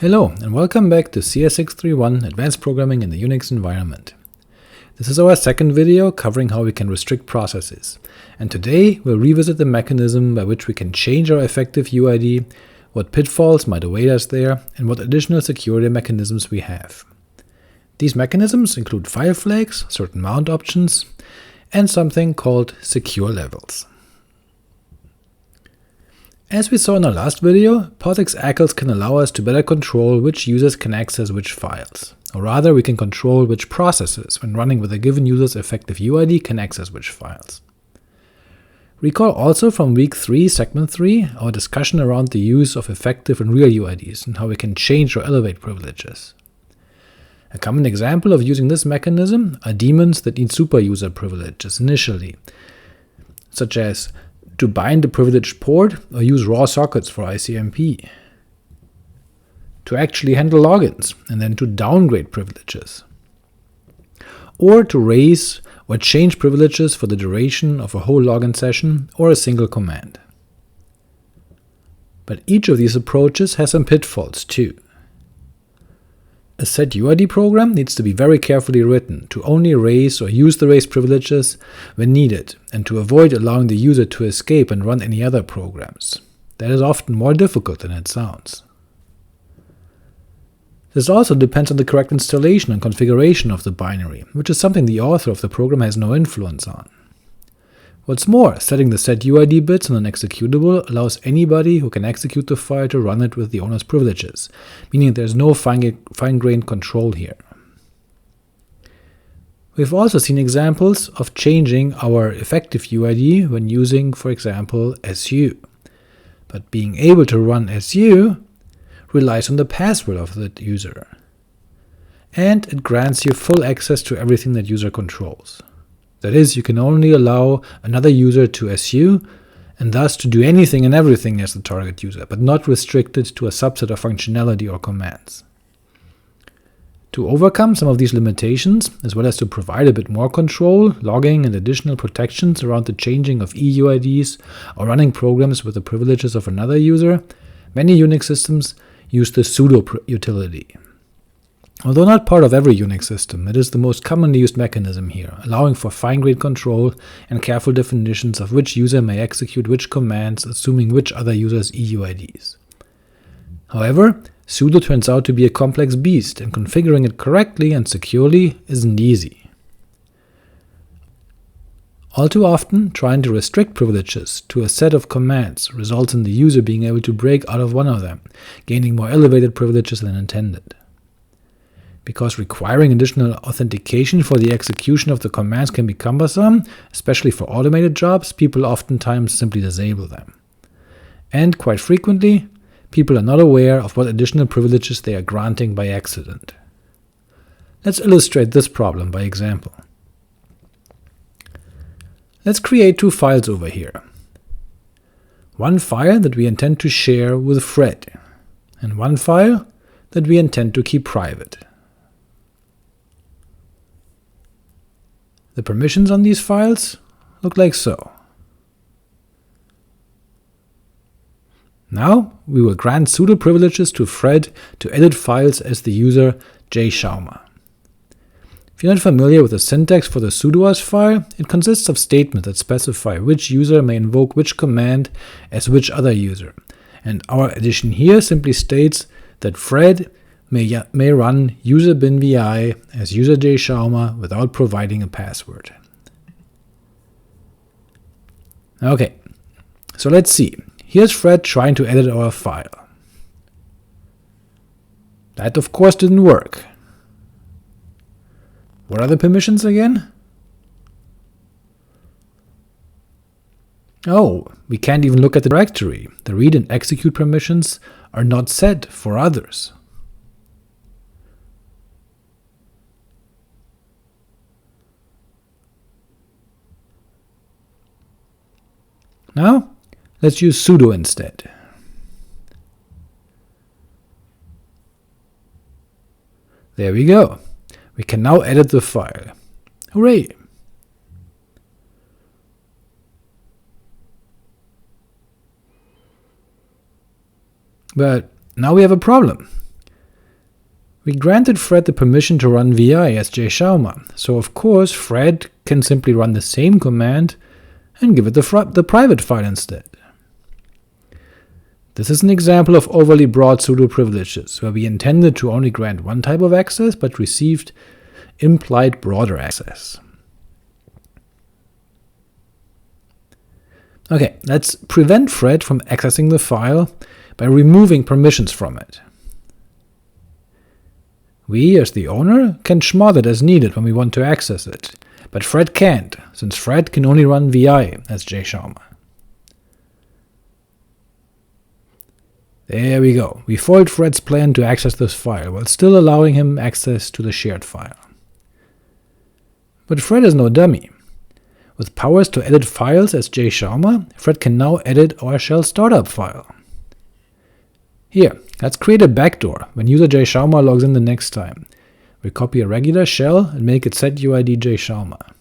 Hello, and welcome back to CS631 Advanced Programming in the UNIX Environment. This is our second video covering how we can restrict processes, and today we'll revisit the mechanism by which we can change our effective UID, what pitfalls might await us there, and what additional security mechanisms we have. These mechanisms include file flags, certain mount options, and something called secure levels. As we saw in our last video, POSIX ACLs can allow us to better control which users can access which files, or rather we can control which processes, when running with a given user's effective UID, can access which files. Recall also from week 3, segment 3, our discussion around the use of effective and real UIDs and how we can change or elevate privileges. A common example of using this mechanism are daemons that need superuser privileges initially, such as to bind a privileged port or use raw sockets for ICMP, to actually handle logins and then to downgrade privileges, or to raise or change privileges for the duration of a whole login session or a single command. But each of these approaches has some pitfalls too. A setUID program needs to be very carefully written to only raise or use the raised privileges when needed, and to avoid allowing the user to escape and run any other programs. That is often more difficult than it sounds. This also depends on the correct installation and configuration of the binary, which is something the author of the program has no influence on. What's more, setting the setUID bits on an executable allows anybody who can execute the file to run it with the owner's privileges, meaning there's no fine-grained control here. We've also seen examples of changing our effective UID when using, for example, SU. But being able to run SU relies on the password of that user, and it grants you full access to everything that user controls. That is, you can only allow another user to SU, and thus to do anything and everything as the target user, but not restricted to a subset of functionality or commands. To overcome some of these limitations, as well as to provide a bit more control, logging, and additional protections around the changing of EUIDs or running programs with the privileges of another user, many Unix systems use the sudo utility. Although not part of every Unix system, it is the most commonly used mechanism here, allowing for fine-grained control and careful definitions of which user may execute which commands, assuming which other user's EUIDs. However, sudo turns out to be a complex beast, and configuring it correctly and securely isn't easy. All too often, trying to restrict privileges to a set of commands results in the user being able to break out of one of them, gaining more elevated privileges than intended. Because requiring additional authentication for the execution of the commands can be cumbersome, especially for automated jobs, people oftentimes simply disable them. And quite frequently, people are not aware of what additional privileges they are granting by accident. Let's illustrate this problem by example. Let's create two files over here. One file that we intend to share with Fred, and one file that we intend to keep private. The permissions on these files look like so. Now we will grant sudo privileges to Fred to edit files as the user chflags. If you're not familiar with the syntax for the sudoers file, it consists of statements that specify which user may invoke which command as which other user, and our addition here simply states that Fred may run user bin vi as user chflags without providing a password. Okay, so let's see. Here's Fred trying to edit our file. That of course didn't work. What are the permissions again? Oh, we can't even look at the directory. The read and execute permissions are not set for others. Now, let's use sudo instead. There we go. We can now edit the file. Hooray! But now we have a problem. We granted Fred the permission to run vi as jschauma, so of course Fred can simply run the same command and give it the private file instead. This is an example of overly broad sudo privileges, where we intended to only grant one type of access, but received implied broader access. Okay, let's prevent Fred from accessing the file by removing permissions from it. We, as the owner, can chmod it as needed when we want to access it, but Fred can't, since Fred can only run vi as jschauma. There we go, we foiled Fred's plan to access this file, while still allowing him access to the shared file. But Fred is no dummy. With powers to edit files as jschauma, Fred can now edit our shell startup file. Here, let's create a backdoor when user jschauma logs in the next time. We copy a regular shell and make it set UID jschauma.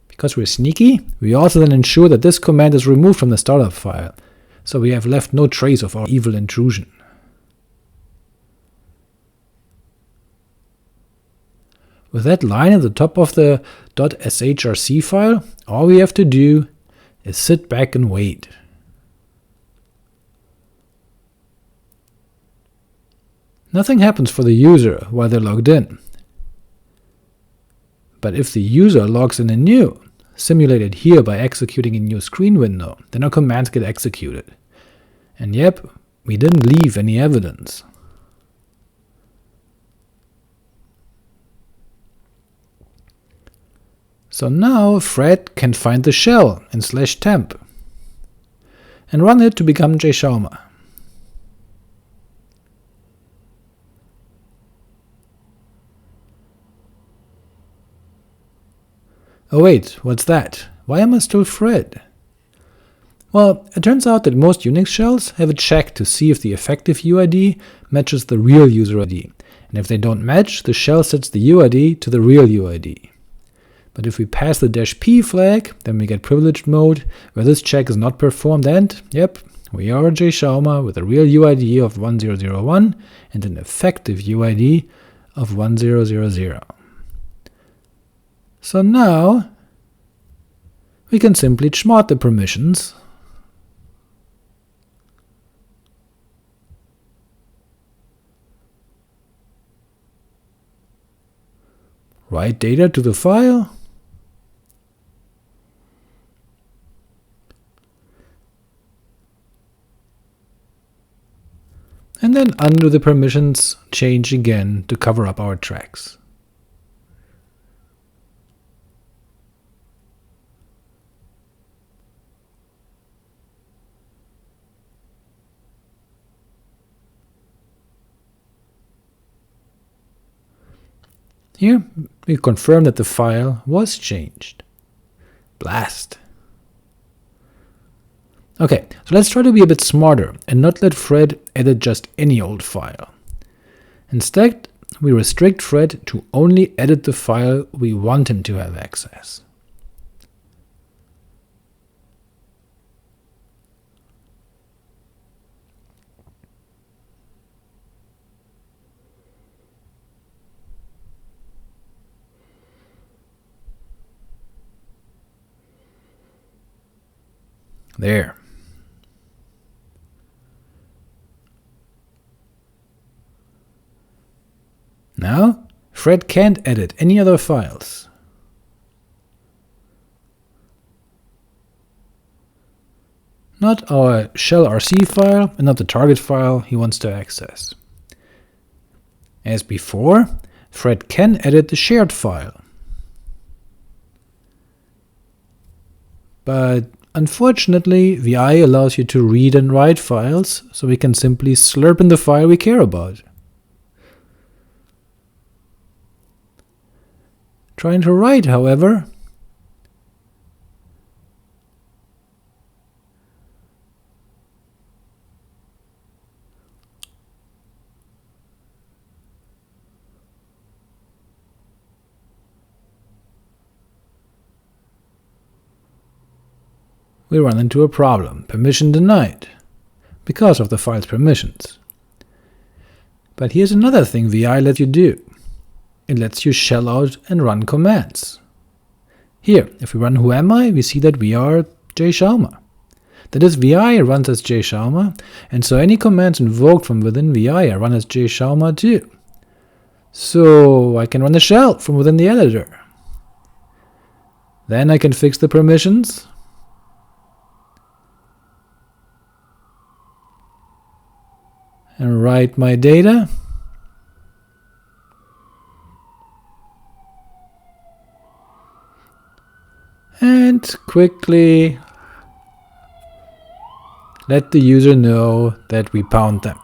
Because we're sneaky, we also then ensure that this command is removed from the startup file, so we have left no trace of our evil intrusion. With that line at the top of the .shrc file, all we have to do is sit back and wait. Nothing happens for the user while they're logged in. But if the user logs in anew, simulated here by executing a new screen window, then our commands get executed. And yep, we didn't leave any evidence. So now Fred can find the shell in /temp and run it to become jschauma. Oh wait, what's that? Why am I still Fred? Well, it turns out that most Unix shells have a check to see if the effective UID matches the real user ID, and if they don't match, the shell sets the UID to the real UID. But if we pass the -p flag, then we get privileged mode, where this check is not performed and, yep, we are jschauma with a real UID of 1001 and an effective UID of 1000. So now we can simply chmod the permissions write data to the file, and then undo the permissions change again to cover up our tracks. Here, we confirm that the file was changed. Blast! Okay, so let's try to be a bit smarter and not let Fred edit just any old file. Instead, we restrict Fred to only edit the file we want him to have access. There. Now, Fred can't edit any other files. Not our shell.rc file and not the target file he wants to access. As before, Fred can edit the shared file. But unfortunately, vi allows you to read and write files, so we can simply slurp in the file we care about. Trying to write, however, we run into a problem, permission denied, because of the file's permissions. But here's another thing vi lets you do. It lets you shell out and run commands. Here, if we run whoami, we see that we are jschauma. That is, vi runs as jschauma, and so any commands invoked from within vi run as jschauma too. So I can run a shell from within the editor. Then I can fix the permissions, and write my data, and quickly let the user know that we bound them.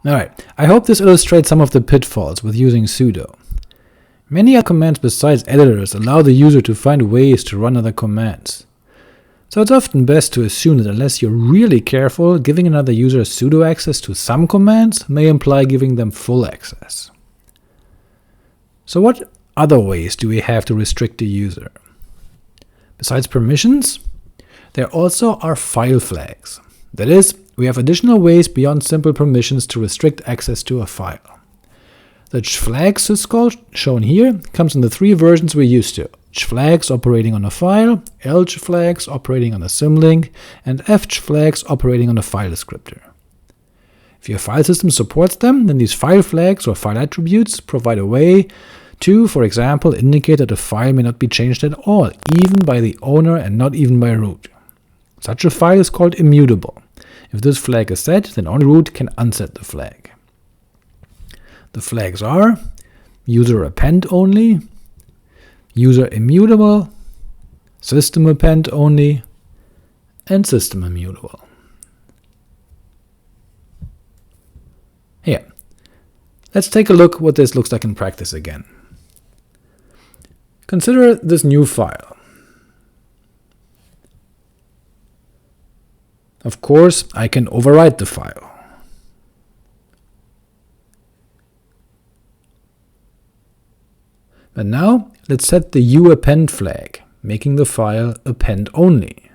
Alright, I hope this illustrates some of the pitfalls with using sudo. Many other commands besides editors allow the user to find ways to run other commands. So it's often best to assume that unless you're really careful, giving another user sudo access to some commands may imply giving them full access. So what other ways do we have to restrict the user? Besides permissions, there also are file flags. That is, we have additional ways beyond simple permissions to restrict access to a file. The chflags syscall shown here comes in the three versions we're used to: chflags operating on a file, lchflags operating on a symlink, and fchflags operating on a file descriptor. If your file system supports them, then these file flags or file attributes provide a way to, for example, indicate that a file may not be changed at all, even by the owner and not even by root. Such a file is called immutable. If this flag is set, then only root can unset the flag. The flags are user append only, user immutable, system append only, and system immutable. Here, let's take a look what this looks like in practice again. Consider this new file. Of course, I can overwrite the file. But now, let's set the uAppend flag, making the file append only.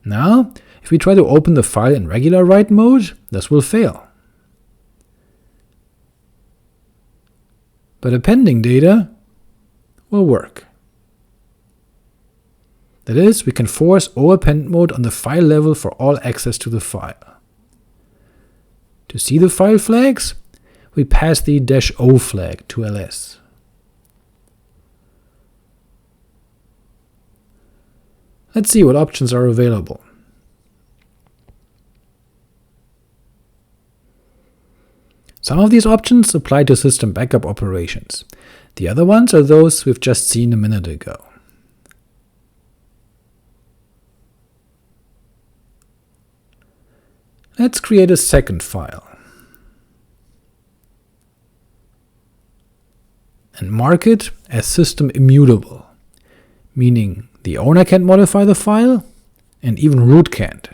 Now, if we try to open the file in regular write mode, this will fail. But appending data will work. That is, we can force oAppend mode on the file level for all access to the file. To see the file flags, we pass the -o flag to ls. Let's see what options are available. Some of these options apply to system backup operations. The other ones are those we've just seen a minute ago. Let's create a second file and mark it as system immutable, meaning the owner can't modify the file and even root can't.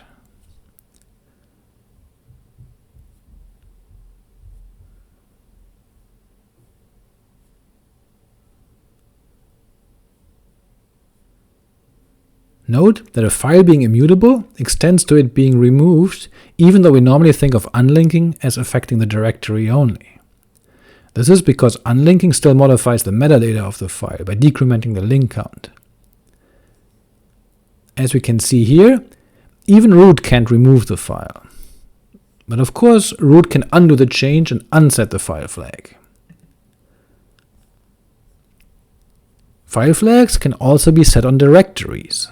Note that a file being immutable extends to it being removed, even though we normally think of unlinking as affecting the directory only. This is because unlinking still modifies the metadata of the file by decrementing the link count. As we can see here, even root can't remove the file. But of course, root can undo the change and unset the file flag. File flags can also be set on directories.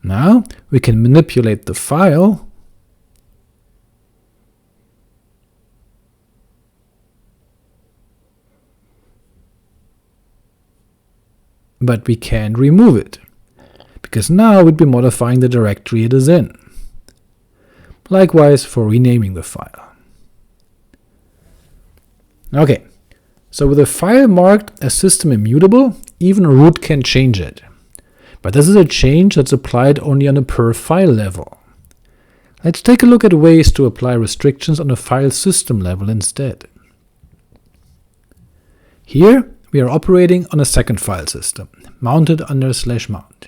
Now we can manipulate the file but we can't remove it, because now we'd be modifying the directory it is in. Likewise for renaming the file. Okay, so with a file marked as system immutable, even root can change it. But this is a change that's applied only on a per file level. Let's take a look at ways to apply restrictions on a file system level instead. Here we are operating on a second file system, mounted under /mount.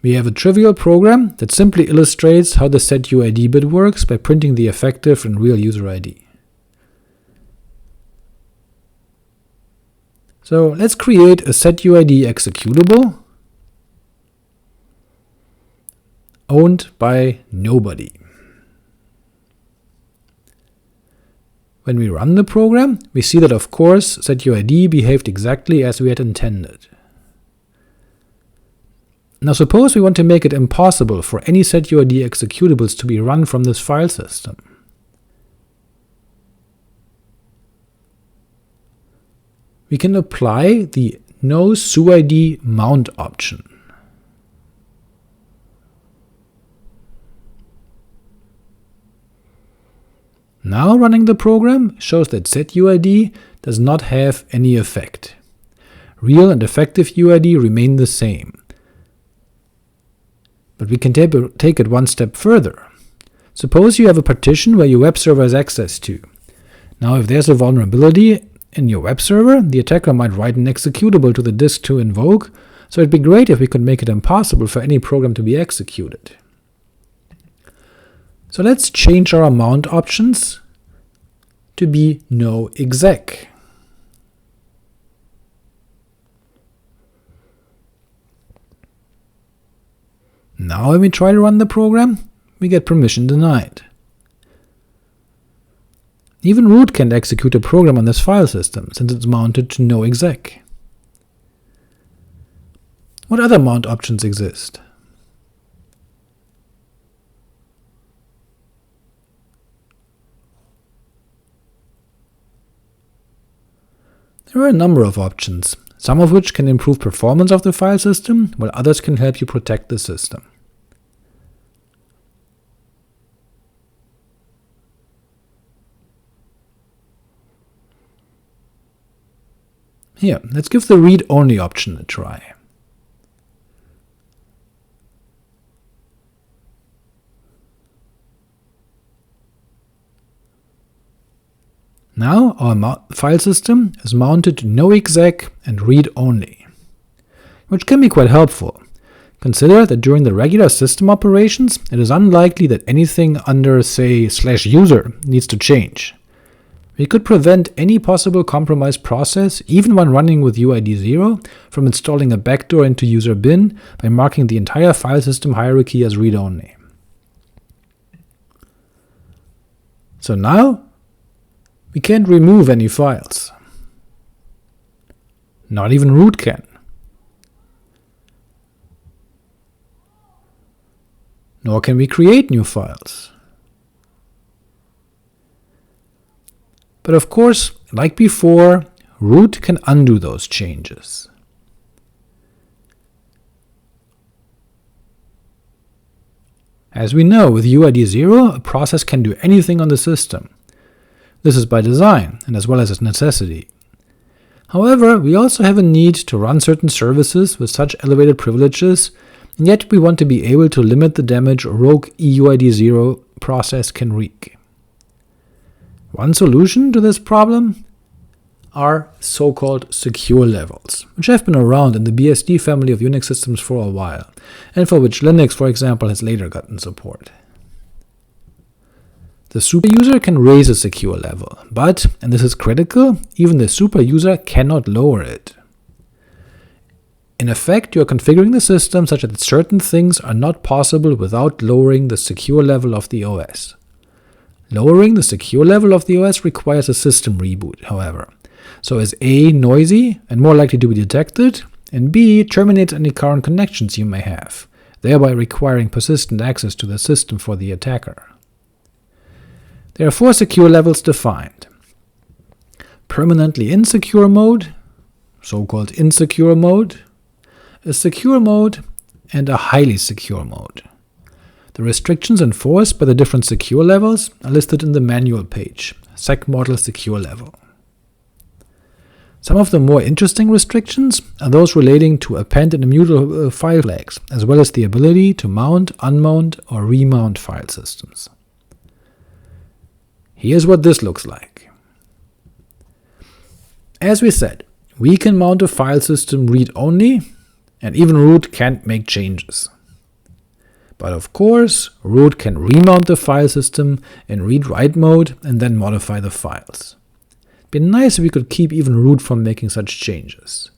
We have a trivial program that simply illustrates how the setUID bit works by printing the effective and real user ID. So let's create a setUID executable owned by nobody. When we run the program, we see that of course setUID behaved exactly as we had intended. Now suppose we want to make it impossible for any setUID executables to be run from this file system. We can apply the nosuid mount option. Now running the program shows that setUID does not have any effect. Real and effective UID remain the same. But we can take it one step further. Suppose you have a partition where your web server has access to. Now if there's a vulnerability in your web server, the attacker might write an executable to the disk to invoke, so it'd be great if we could make it impossible for any program to be executed. So let's change our mount options to be noexec. Now when we try to run the program, we get permission denied. Even root can't execute a program on this file system, since it's mounted to noexec. What other mount options exist? There are a number of options, some of which can improve performance of the file system, while others can help you protect the system. Here, let's give the read-only option a try. Now our file system is mounted to noexec and read-only, which can be quite helpful. Consider that during the regular system operations, it is unlikely that anything under, say, /user needs to change. We could prevent any possible compromised process, even when running with UID 0, from installing a backdoor into user bin by marking the entire file system hierarchy as read-only. So now we can't remove any files. Not even root can. Nor can we create new files. But of course, like before, root can undo those changes. As we know, with UID 0, a process can do anything on the system. This is by design, and as well as a necessity. However, we also have a need to run certain services with such elevated privileges, and yet we want to be able to limit the damage a rogue EUID 0 process can wreak. One solution to this problem are so-called secure levels, which have been around in the BSD family of Unix systems for a while, and for which Linux, for example, has later gotten support. The super user can raise a secure level, but, and this is critical, even the super user cannot lower it. In effect, you are configuring the system such that certain things are not possible without lowering the secure level of the OS. Lowering the secure level of the OS requires a system reboot, however, so is A, noisy and more likely to be detected, and B, terminates any current connections you may have, thereby requiring persistent access to the system for the attacker. There are 4 secure levels defined: permanently insecure mode, so-called insecure mode, a secure mode, and a highly secure mode. The restrictions enforced by the different secure levels are listed in the manual page, secmodel secure level. Some of the more interesting restrictions are those relating to append and immutable file flags, as well as the ability to mount, unmount, or remount file systems. Here's what this looks like. As we said, we can mount a file system read-only, and even root can't make changes. But of course, root can remount the file system in read-write mode and then modify the files. It'd be nice if we could keep even root from making such changes.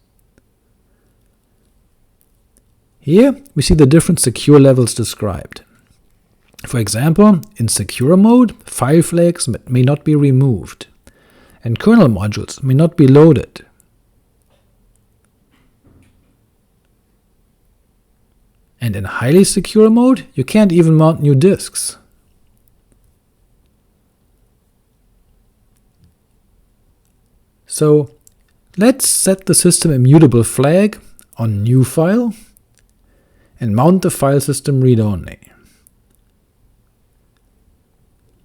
Here we see the different secure levels described. For example, in secure mode, file flags may not be removed, and kernel modules may not be loaded. And in highly secure mode, you can't even mount new disks. So let's set the system immutable flag on new file and mount the file system read-only.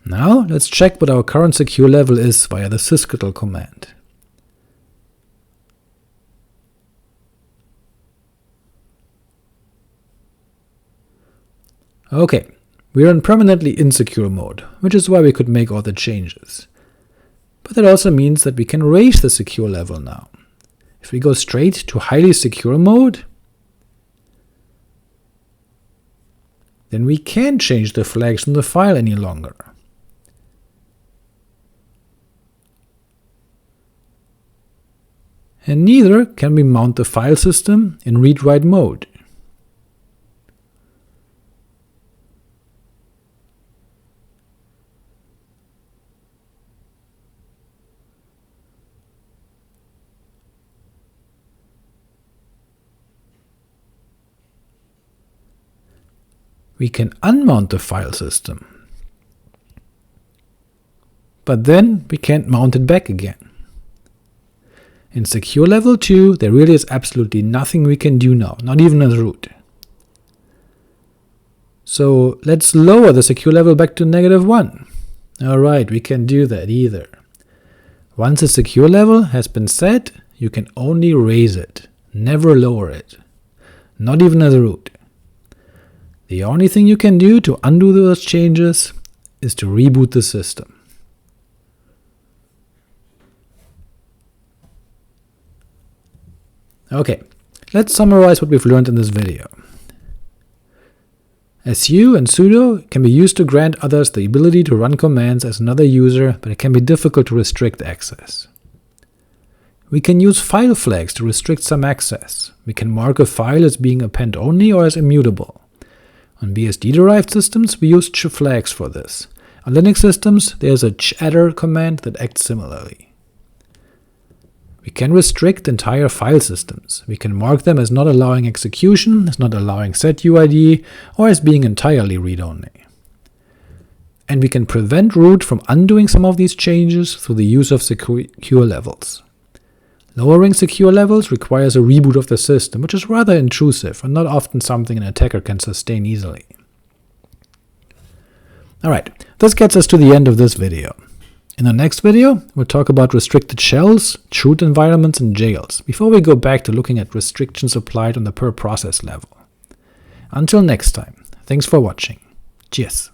Now let's check what our current secure level is via the sysctl command. Okay, we are in permanently insecure mode, which is why we could make all the changes. But that also means that we can raise the secure level now. If we go straight to highly secure mode, then we can't change the flags in the file any longer. And neither can we mount the file system in read-write mode. We can unmount the file system, but then we can't mount it back again. In secure level 2, there really is absolutely nothing we can do now, not even as root. So let's lower the secure level back to -1. Alright, we can do that either. Once a secure level has been set, you can only raise it, never lower it, not even as root. The only thing you can do to undo those changes is to reboot the system. Okay, let's summarize what we've learned in this video. su and sudo can be used to grant others the ability to run commands as another user, but it can be difficult to restrict access. We can use file flags to restrict some access. We can mark a file as being append-only or as immutable. On BSD-derived systems, we use chflags for this. On Linux systems, there's a chatter command that acts similarly. We can restrict entire file systems. We can mark them as not allowing execution, as not allowing set UID, or as being entirely read-only. And we can prevent root from undoing some of these changes through the use of secure levels. Lowering secure levels requires a reboot of the system, which is rather intrusive and not often something an attacker can sustain easily. Alright, this gets us to the end of this video. In the next video, we'll talk about restricted shells, chroot environments, and jails, before we go back to looking at restrictions applied on the per process level. Until next time, thanks for watching. Cheers!